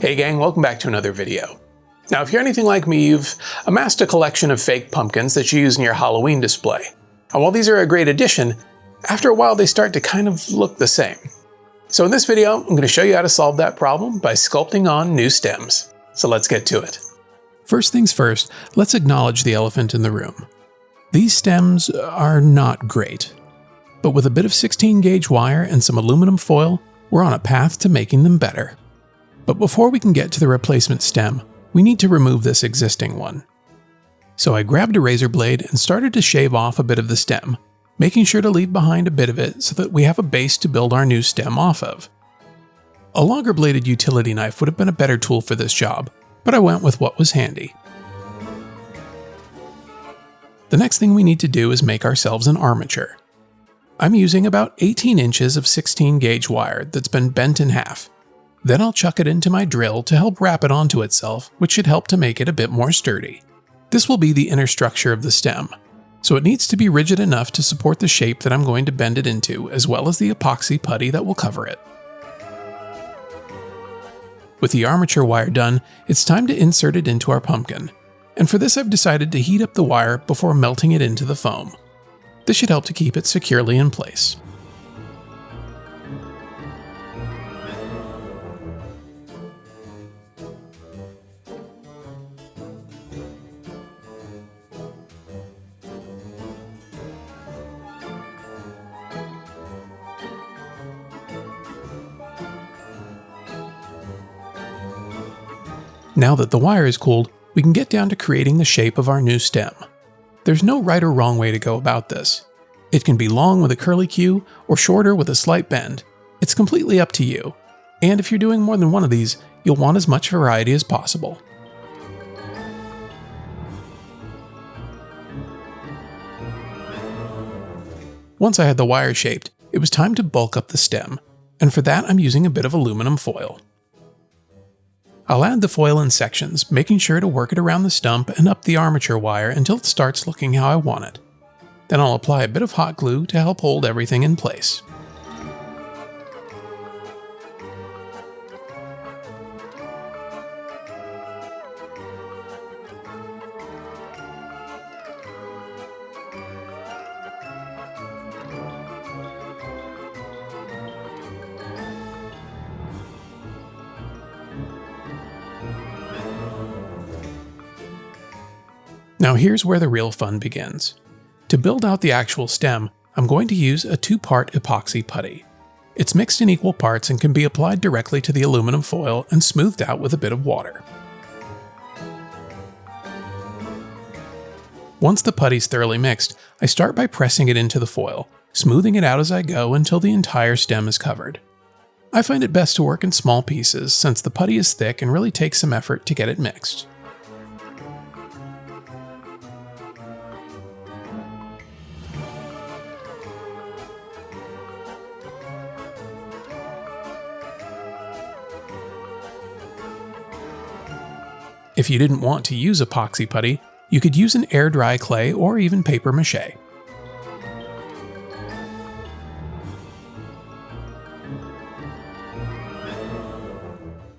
Hey gang, welcome back to another video. Now if you're anything like me, you've amassed a collection of fake pumpkins that you use in your Halloween display. And while these are a great addition, after a while they start to kind of look the same. So in this video, I'm going to show you how to solve that problem by sculpting on new stems. So let's get to it. First things first, let's acknowledge the elephant in the room. These stems are not great, but with a bit of 16 gauge wire and some aluminum foil, we're on a path to making them better. But before we can get to the replacement stem, we need to remove this existing one. So I grabbed a razor blade and started to shave off a bit of the stem, making sure to leave behind a bit of it so that we have a base to build our new stem off of. A longer bladed utility knife would have been a better tool for this job, but I went with what was handy. The next thing we need to do is make ourselves an armature. I'm using about 18 inches of 16 gauge wire that's been bent in half. Then I'll chuck it into my drill to help wrap it onto itself, which should help to make it a bit more sturdy. This will be the inner structure of the stem, so it needs to be rigid enough to support the shape that I'm going to bend it into, as well as the epoxy putty that will cover it. With the armature wire done, it's time to insert it into our pumpkin, and for this I've decided to heat up the wire before melting it into the foam. This should help to keep it securely in place. Now that the wire is cooled, we can get down to creating the shape of our new stem. There's no right or wrong way to go about this. It can be long with a curlicue or shorter with a slight bend. It's completely up to you. And if you're doing more than one of these, you'll want as much variety as possible. Once I had the wire shaped, it was time to bulk up the stem, and for that I'm using a bit of aluminum foil. I'll add the foil in sections, making sure to work it around the stump and up the armature wire until it starts looking how I want it. Then I'll apply a bit of hot glue to help hold everything in place. Now here's where the real fun begins. To build out the actual stem, I'm going to use a 2-part epoxy putty. It's mixed in equal parts and can be applied directly to the aluminum foil and smoothed out with a bit of water. Once the putty's thoroughly mixed, I start by pressing it into the foil, smoothing it out as I go until the entire stem is covered. I find it best to work in small pieces since the putty is thick and really takes some effort to get it mixed. If you didn't want to use epoxy putty, you could use an air-dry clay or even paper mache.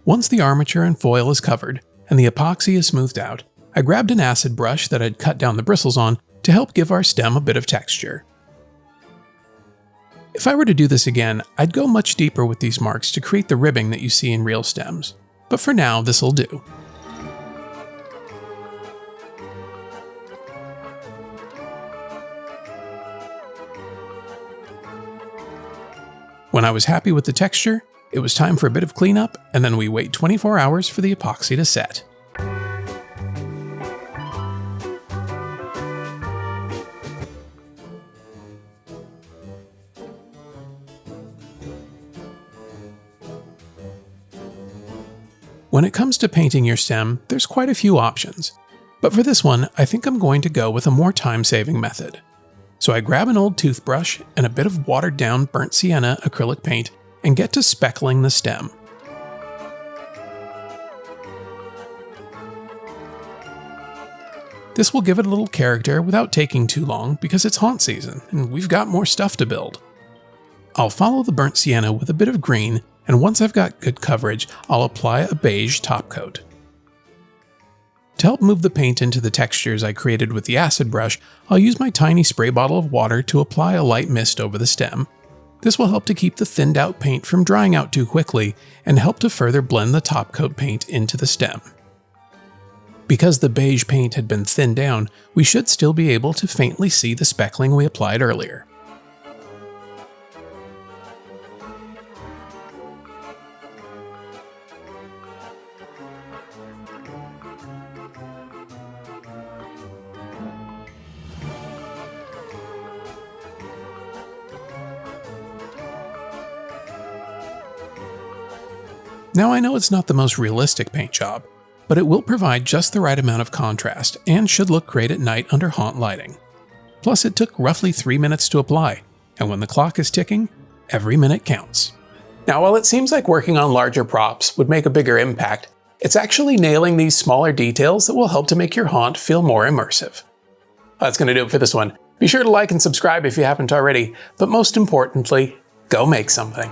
Once the armature and foil is covered and the epoxy is smoothed out, I grabbed an acid brush that I'd cut down the bristles on to help give our stem a bit of texture. If I were to do this again, I'd go much deeper with these marks to create the ribbing that you see in real stems, but for now this'll do. When I was happy with the texture, it was time for a bit of cleanup, and then we wait 24 hours for the epoxy to set. When it comes to painting your stem, there's quite a few options, but for this one, I think I'm going to go with a more time-saving method. So I grab an old toothbrush and a bit of watered-down burnt sienna acrylic paint and get to speckling the stem. This will give it a little character without taking too long because it's haunt season and we've got more stuff to build. I'll follow the burnt sienna with a bit of green, and once I've got good coverage, I'll apply a beige top coat. To help move the paint into the textures I created with the acid brush, I'll use my tiny spray bottle of water to apply a light mist over the stem. This will help to keep the thinned out paint from drying out too quickly and help to further blend the top coat paint into the stem. Because the beige paint had been thinned down, we should still be able to faintly see the speckling we applied earlier. Now I know it's not the most realistic paint job, but it will provide just the right amount of contrast and should look great at night under haunt lighting. Plus it took roughly 3 minutes to apply, and when the clock is ticking, every minute counts. Now while it seems like working on larger props would make a bigger impact, it's actually nailing these smaller details that will help to make your haunt feel more immersive. That's going to do it for this one. Be sure to like and subscribe if you haven't already, but most importantly, go make something.